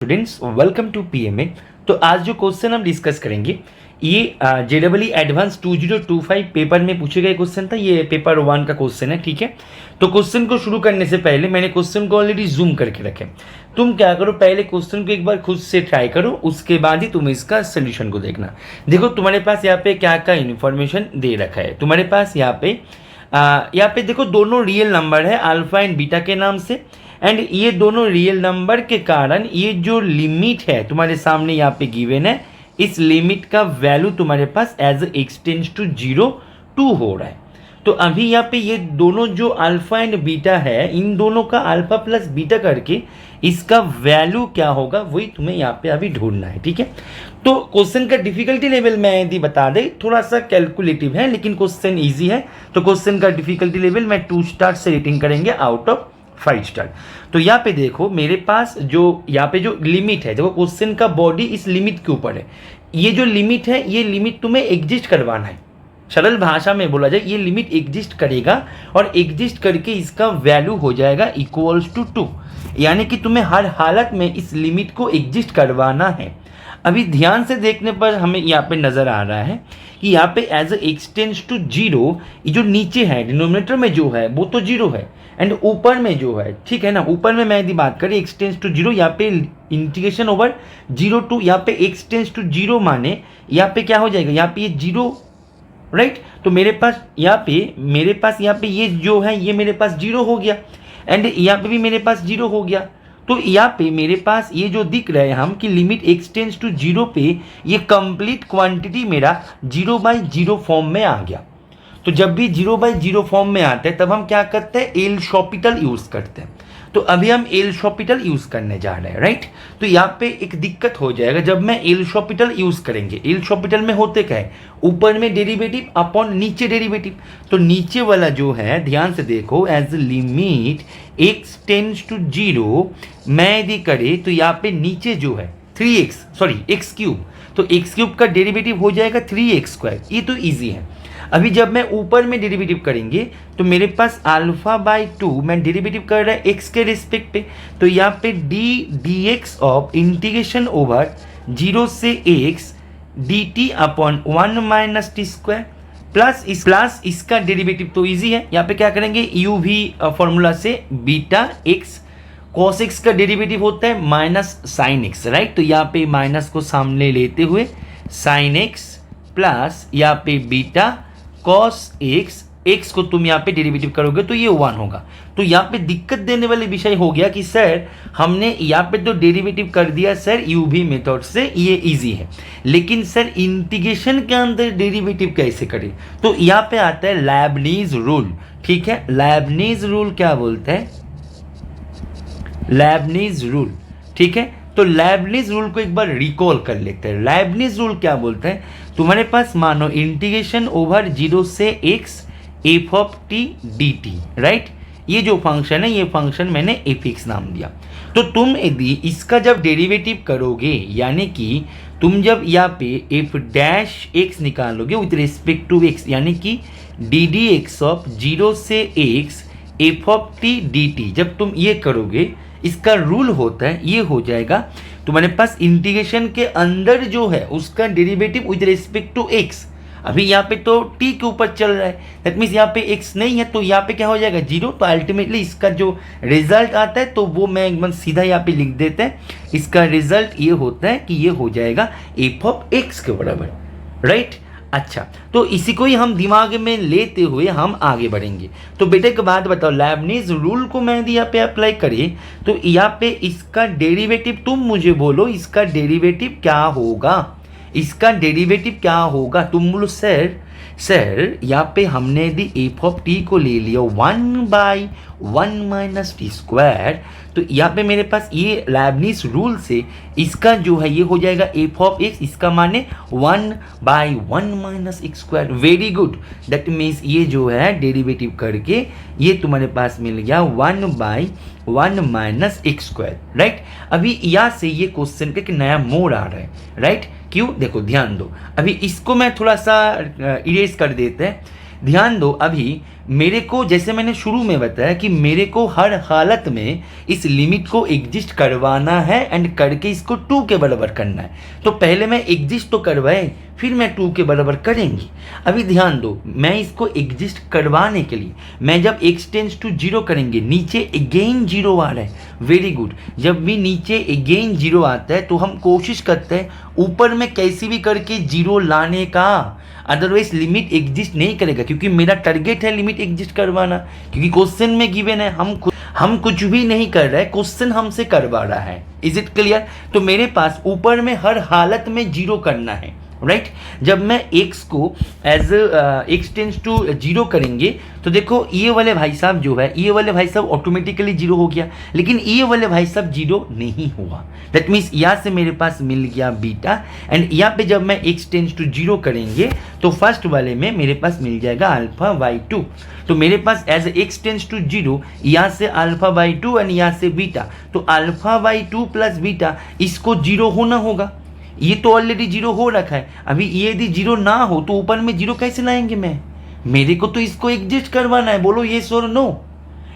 Students welcome to PMA. तो आज जो क्वेश्चन हम डिस्कस करेंगे ये जेडबलई एडवांस 2025 पेपर में पूछे गए क्वेश्चन था। ये पेपर 1 का क्वेश्चन है, ठीक है। तो क्वेश्चन को शुरू करने से पहले मैंने क्वेश्चन को ऑलरेडी जूम करके रखे। तुम क्या करो, पहले क्वेश्चन को एक बार खुद से ट्राई करो, उसके बाद ही तुम इसका सोल्यूशन को देखना। देखो तुम्हारे पास यहाँ पे क्या क्या इन्फॉर्मेशन दे रखा है। तुम्हारे पास यहाँ पे देखो दोनों रियल नंबर है अल्फा एंड बीटा के नाम से, एंड ये दोनों रियल नंबर के कारण ये जो लिमिट है तुम्हारे सामने यहाँ पे गिवन है, इस लिमिट का वैल्यू तुम्हारे पास एज एक्स टेंड्स टू 0 2 हो रहा है। तो अभी यहाँ पे ये दोनों जो अल्फा एंड बीटा है, इन दोनों का अल्फा प्लस बीटा करके इसका वैल्यू क्या होगा वही तुम्हें यहाँ पे अभी ढूंढना है, ठीक है। तो क्वेश्चन का डिफिकल्टी लेवल मैं यदि बता दे, थोड़ा सा कैलकुलेटिव है लेकिन क्वेश्चन ईजी है। तो क्वेश्चन का डिफिकल्टी लेवल मैं 2 स्टार से रेटिंग करेंगे आउट ऑफ 5 स्टार। तो यहाँ पे देखो मेरे पास जो यहाँ पे जो लिमिट है, देखो क्वेश्चन का बॉडी इस लिमिट के ऊपर है। ये जो लिमिट है, ये लिमिट तुम्हें एग्जिस्ट करवाना है। सरल भाषा में बोला जाए, ये लिमिट एग्जिस्ट करेगा और एग्जिस्ट करके इसका वैल्यू हो जाएगा इक्वल्स टू 2, यानी कि तुम्हें हर हालत में इस लिमिट को एग्जिस्ट करवाना है। अभी ध्यान से देखने पर हमें यहाँ पे नजर आ रहा है कि यहाँ पे एज एक्स टेंड्स टू 0, ये जो नीचे है डिनोमिनेटर में जो है वो तो 0 है, एंड ऊपर में जो है, ठीक है ना, ऊपर में मैं यदि बात करें एक्स टेंड्स टू 0, यहाँ पे इंटीग्रेशन ओवर 0 टू यहाँ पे एक्स टेंड्स टू 0 माने यहाँ पे क्या हो जाएगा, यहाँ पे ये 0, राइट। तो मेरे पास यहाँ पे ये जो है ये मेरे पास 0 हो गया, एंड यहाँ पे भी मेरे पास 0 हो गया। तो यहाँ पे मेरे पास ये जो दिख रहा है हम कि लिमिट एक्स टेंड्स टू 0 पे ये कंप्लीट क्वांटिटी मेरा 0/0 फॉर्म में आ गया। तो जब भी 0/0 फॉर्म में आता है तब हम क्या करते हैं, एल शॉपिटल यूज करते हैं। तो अभी हम एल शॉपिटल यूज करने जा रहे हैं, राइट। तो यहाँ पे एक दिक्कत हो जाएगा जब मैं एल शॉपिटल यूज करेंगे। एल शॉपिटल में होते क्या है, ऊपर में डेरिवेटिव अपॉन नीचे डेरिवेटिव। तो नीचे वाला जो है ध्यान से देखो, as limit x tends to 0 मैं यदि करे तो यहाँ पे नीचे जो है एक्स क्यूब, तो एक्स क्यूब का डेरिवेटिव हो जाएगा 3x²। ये तो ईजी है। अभी जब मैं ऊपर में डेरिवेटिव करेंगे तो मेरे पास α/2 मैं डेरिवेटिव कर रहा है x के रिस्पेक्ट पे। तो यहाँ पे dx ऑफ इंटीग्रेशन ओवर 0 से x dt upon 1 - t² plus इसका डेरिवेटिव तो इजी है। यहाँ पे क्या करेंगे, u भी फॉर्मूला से बीटा x cos x का डेरिवेटिव होता है माइनस साइन x, राइट। तो यहाँ पे माइनस को सामने लेते हुए साइन x प्लस यहाँ पे बीटा cos x को तुम यहाँ पे डेरिवेटिव करोगे तो ये 1 होगा। तो यहाँ पे दिक्कत देने वाली विषय हो गया कि सर हमने यहाँ पे तो डेरिवेटिव कर दिया सर u भी मेथड से, ये इजी है, लेकिन सर इंटीग्रेशन के अंदर डेरिवेटिव कैसे करें। तो यहाँ पे आता है लेबनीज रूल, ठीक है। लेबनीज रूल क्या बोलता है, लेबनीज रूल, ठीक है। तो लेबनीज रूल को एक बार रिकॉल कर लेते हैं। लेबनीज रूल क्या बोलता है, तुम्हारे पास मानो इंटीग्रेशन ओवर 0 से x f of t dt, right. ये जो फंक्शन है, ये फंक्शन मैंने fx नाम दिया। तो तुम यदि इसका जब डेरिवेटिव करोगे, यानी कि तुम जब यहाँ पे f डैश x निकालोगे विथ रिस्पेक्ट टू x, यानी कि ddx ऑफ 0 से x f of t dt, जब तुम ये करोगे इसका रूल होता है, ये हो जाएगा तुम्हारे पास इंटीग्रेशन के अंदर जो है उसका derivative with respect to x। अभी यहाँ पे तो t के ऊपर चल रहा है, दैट मीन्स यहाँ पे x नहीं है, तो यहाँ पे क्या हो जाएगा 0। तो अल्टीमेटली इसका जो रिजल्ट आता है तो वो मैं एकदम सीधा यहाँ पे लिख देते हैं। इसका रिजल्ट ये होता है कि ये हो जाएगा f ऑफ x के बराबर, राइट। अच्छा, तो इसी को ही हम दिमाग में लेते हुए हम आगे बढ़ेंगे। तो बेटे के बाद बताओ, लेबनीज रूल को मैं यदि यहाँ पे अप्लाई करें तो यहाँ पे इसका डेरिवेटिव तुम मुझे बोलो, इसका डेरिवेटिव क्या होगा, इसका डेरिवेटिव क्या होगा। तुम बोलो सर यहाँ पे हमने यदि f ऑफ t को ले लिया 1/1 - t², तो यहाँ पे मेरे पास ये लेबनीज रूल से इसका जो है ये हो जाएगा f ऑफ x, इसका माने 1/1 - x²। Very good, that means ये जो है डेरिवेटिव करके ये तुम्हारे पास मिल गया 1/1 - x², राइट। अभी यहाँ से ये क्वेश्चन का एक नया मोड़ आ रहा है, राइट। क्यों, देखो ध्यान दो। अभी इसको मैं थोड़ा सा इरेज कर देते हैं। ध्यान दो, अभी मेरे को जैसे मैंने शुरू में बताया कि मेरे को हर हालत में इस लिमिट को एग्जिस्ट करवाना है एंड करके इसको 2 के बराबर करना है। तो पहले मैं एग्जिस्ट तो करवाए, फिर मैं 2 के बराबर करेंगी। अभी ध्यान दो, मैं इसको एग्जिस्ट करवाने के लिए मैं जब x टेंस टू 0 करेंगे, नीचे अगेन 0 आ रहा है, वेरी गुड। जब भी नीचे अगेन 0 आता है तो हम कोशिश करते हैं ऊपर में कैसी भी करके 0 लाने का, अदरवाइज लिमिट एग्जिस्ट नहीं करेगा, क्योंकि मेरा टारगेट है लिमिट एग्जिस्ट करवाना। क्योंकि क्वेश्चन में गिवन है, हम कुछ भी नहीं कर रहे हैं, क्वेश्चन हमसे करवा रहा है। Is it clear? तो मेरे पास ऊपर में हर हालत में 0 करना है, राइट। जब मैं x को एज x टेंस टू 0 करेंगे तो देखो ये वाले भाई साहब जो है, ये वाले भाई साहब ऑटोमेटिकली 0 हो गया, लेकिन ये वाले भाई साहब 0 नहीं हुआ। दैट मीन्स यहाँ से मेरे पास मिल गया बीटा, एंड यहाँ पे जब मैं x टेंस टू 0 करेंगे तो फर्स्ट वाले में मेरे पास मिल जाएगा अल्फा बाई 2। तो मेरे पास एज x टेंस टू 0 यहाँ से अल्फा बाई 2 एंड यहाँ से बीटा, तो अल्फा बाई 2 प्लस बीटा इसको 0 होना होगा। ये तो ऑलरेडी 0 हो रखा है, अभी ये यदि 0 ना हो तो ऊपर में 0 कैसे लाएंगे मैं? मेरे को तो इसको एग्जिस्ट करवाना है। बोलो येस और नो,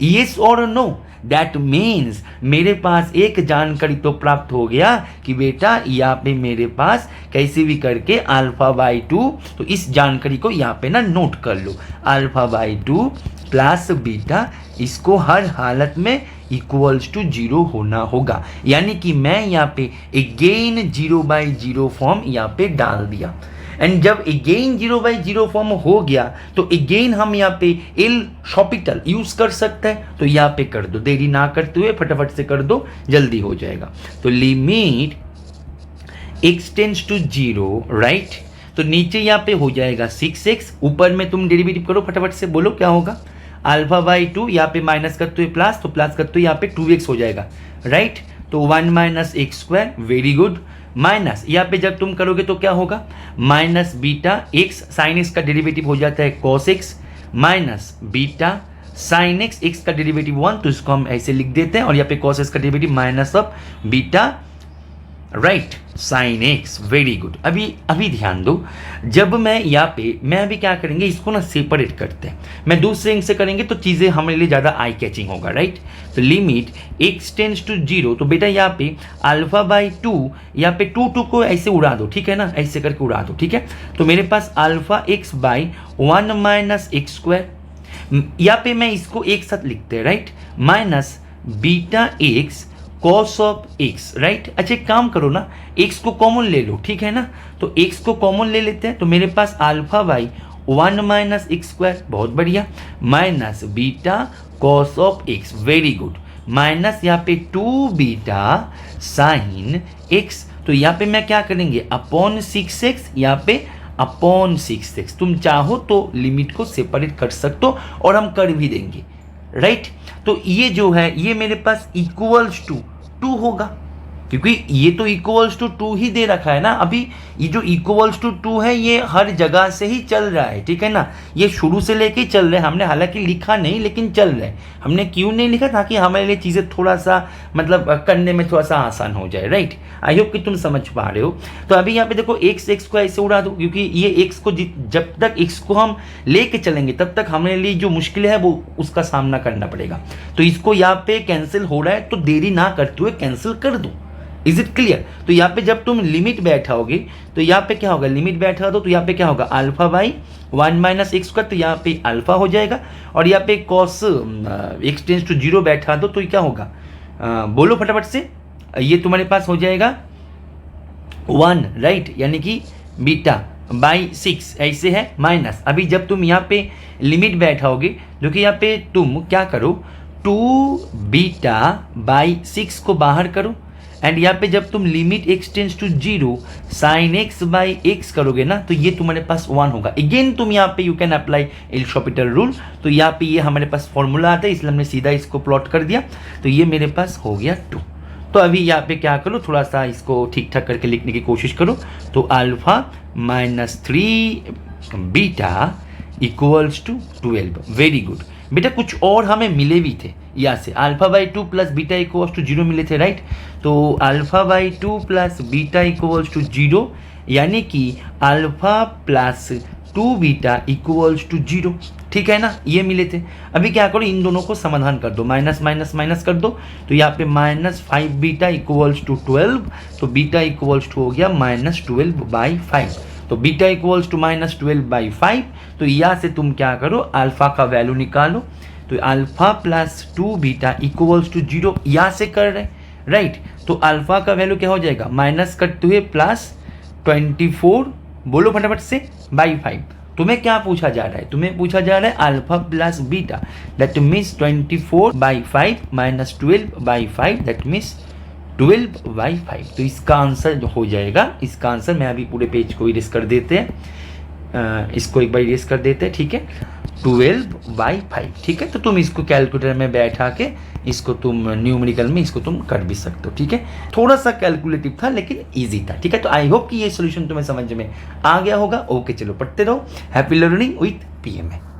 येस और नो। दैट मीन्स मेरे पास एक जानकारी तो प्राप्त हो गया कि बेटा यहाँ पे मेरे पास कैसे भी करके अल्फा बाई 2, तो इस जानकारी को यहाँ पे ना नोट कर लो, अल्फा बाई 2 प्लस बीटा इसको हर हालत में इक्वल्स टू 0 होना होगा। यानी कि मैं यहाँ पे अगेन 0/0 फॉर्म यहाँ पे डाल दिया, एंड जब अगेन 0/0 फॉर्म हो गया तो अगेन हम यहाँ पे एल शॉपिटल यूज कर सकते हैं। तो यहाँ पे कर दो, देरी ना करते हुए फटाफट से कर दो, जल्दी हो जाएगा। तो limit x tends to 0, right. तो नीचे यहाँ पे हो जाएगा 6x, ऊपर में तुम डेरिवेटिव करो फटाफट से, बोलो क्या होगा? अल्फा बाई 2, यहाँ पे माइनस करते हुए प्लस, तो प्लस करते हुए यहाँ पे 2x हो जाएगा, राइट। तो 1 minus x square, very good, minus यहाँ पे जब तुम करोगे तो क्या होगा? Minus beta x sine x का डेरिवेटिव हो जाता है cos x, minus beta sine x, x का डेरिवेटिव 1, तो इसको हम ऐसे लिख देते हैं, और यहाँ पे कॉस एक्स का derivative minus of beta right sine x, very good. अभी ध्यान दो, जब मैं यहाँ पे मैं अभी क्या करेंगे, इसको ना सेपरेट करते हैं। मैं दूसरे इंक से करेंगे तो चीज़ें हमारे लिए ज़्यादा आई कैचिंग होगा, राइट। तो लिमिट x टेंस टू 0, तो बेटा यहाँ पे अल्फा बाई 2, यहाँ पे 2 को ऐसे उड़ा दो, ठीक है ना, ऐसे करके उड़ा दो, ठीक है। तो मेरे पास alpha x by 1 minus x square, यहाँ पे मैं इसको एक साथ लिखते हैं, right, minus beta x cos of x, right. अच्छा एक काम करो ना, एक्स को कॉमन ले लो, ठीक है ना। तो एक्स को कॉमन ले लेते हैं, तो मेरे पास alpha by 1 minus x square, बहुत बढ़िया, minus beta cos of x, very good, minus यहाँ पे 2 बीटा साइन एक्स। तो यहाँ पे मैं क्या करेंगे, अपॉन 6x, यहाँ पे अपॉन 6x। तुम चाहो तो लिमिट को सेपरेट कर सकते हो, और हम कर भी देंगे, राइट। तो ये जो है ये मेरे पास इक्वल्स टू 2 होगा, क्योंकि ये तो इक्वल्स टू 2 ही दे रखा है ना। अभी ये जो इक्वल्स टू 2 है ये हर जगह से ही चल रहा है, ठीक है ना, ये शुरू से लेके चल रहे हैं। हमने हालांकि लिखा नहीं, लेकिन चल रहे हैं। हमने क्यों नहीं लिखा? ताकि हमारे लिए चीज़ें थोड़ा सा मतलब करने में थोड़ा सा आसान हो जाए, राइट। आई होप कि तुम समझ पा रहे हो। तो अभी यहाँ पे देखो x को ऐसे उड़ा दो, क्योंकि ये x को जब तक x को हम लेके चलेंगे तब तक हमारे लिए जो मुश्किल है वो उसका सामना करना पड़ेगा। तो इसको यहाँ पे कैंसिल हो रहा है, तो देरी ना करते हुए कैंसिल कर दो। Is it clear? तो यहाँ पे जब तुम लिमिट बैठाओगे तो यहाँ पे क्या होगा, लिमिट बैठा दो तो यहाँ पे क्या होगा, alpha by 1 minus x square, तो यहाँ पे अल्फा हो जाएगा, और यहाँ पे कॉस एक्स टेंस टू 0 बैठा दो तो क्या होगा, बोलो फटाफट से, ये तुम्हारे पास हो जाएगा 1, राइट, यानी कि बीटा बाई 6 ऐसे है, माइनस अभी जब तुम यहाँ पे लिमिट बैठाओगे जो कि यहाँ पे तुम क्या करो, 2 बीटा बाई 6 को बाहर करो, एंड यहाँ पे जब तुम limit x tends to 0 sine x by x करोगे ना, तो ये तुम्हारे पास 1 होगा। अगेन तुम यहाँ पे you can apply L'Hopital rule, तो यहाँ पे ये हमारे पास फॉर्मूला आता है, इसलिए हमने सीधा इसको प्लॉट कर दिया, तो ये मेरे पास हो गया 2। तो अभी यहाँ पे क्या करो, थोड़ा सा इसको ठीक ठाक करके लिखने की कोशिश करो। तो alpha minus 3 beta equals to 12, very good. बेटा कुछ और हमें मिले भी थे यहाँ से, alpha by 2 plus beta equals to 0 मिले थे, राइट। तो alpha by 2 plus beta equals to 0, यानी कि alpha plus 2 beta equals to 0, ठीक है ना, ये मिले थे। अभी क्या करो, इन दोनों को समाधान कर दो, माइनस माइनस माइनस कर दो, तो यहाँ पे -5 बीटा इक्वल्स टू 12, तो बीटा इक्वल्स टू हो गया -12/5, तो बीटा इक्वल्स टू -12/5। तो यहाँ से तुम क्या करो, अल्फा का वैल्यू निकालो, तो alpha plus 2 beta equals to 0 यहाँ से कर रहे, राइट। तो अल्फा का वैल्यू क्या हो जाएगा, माइनस करते हुए +24, बोलो फटाफट से, /5। तुम्हें क्या पूछा जा रहा है, तुम्हें पूछा जा रहा है alpha plus beta, that means 24/5 minus 12/5, that means 12/5। तो इसका आंसर जो हो जाएगा, इसका आंसर, मैं अभी पूरे पेज को इरेज कर देते हैं, इसको एक बार इरेज कर देते हैं, ठीक है, 12/5, ठीक है। तो तुम इसको कैलकुलेटर में बैठा के इसको तुम न्यूमेरिकल में इसको तुम कर भी सकते हो, ठीक है। थोड़ा सा कैलकुलेटिव था लेकिन इजी था, ठीक है। तो आई होप कि ये सोल्यूशन तुम्हें समझ में आ गया होगा। ओके, चलो पढ़ते रहो। Happy learning with PMA।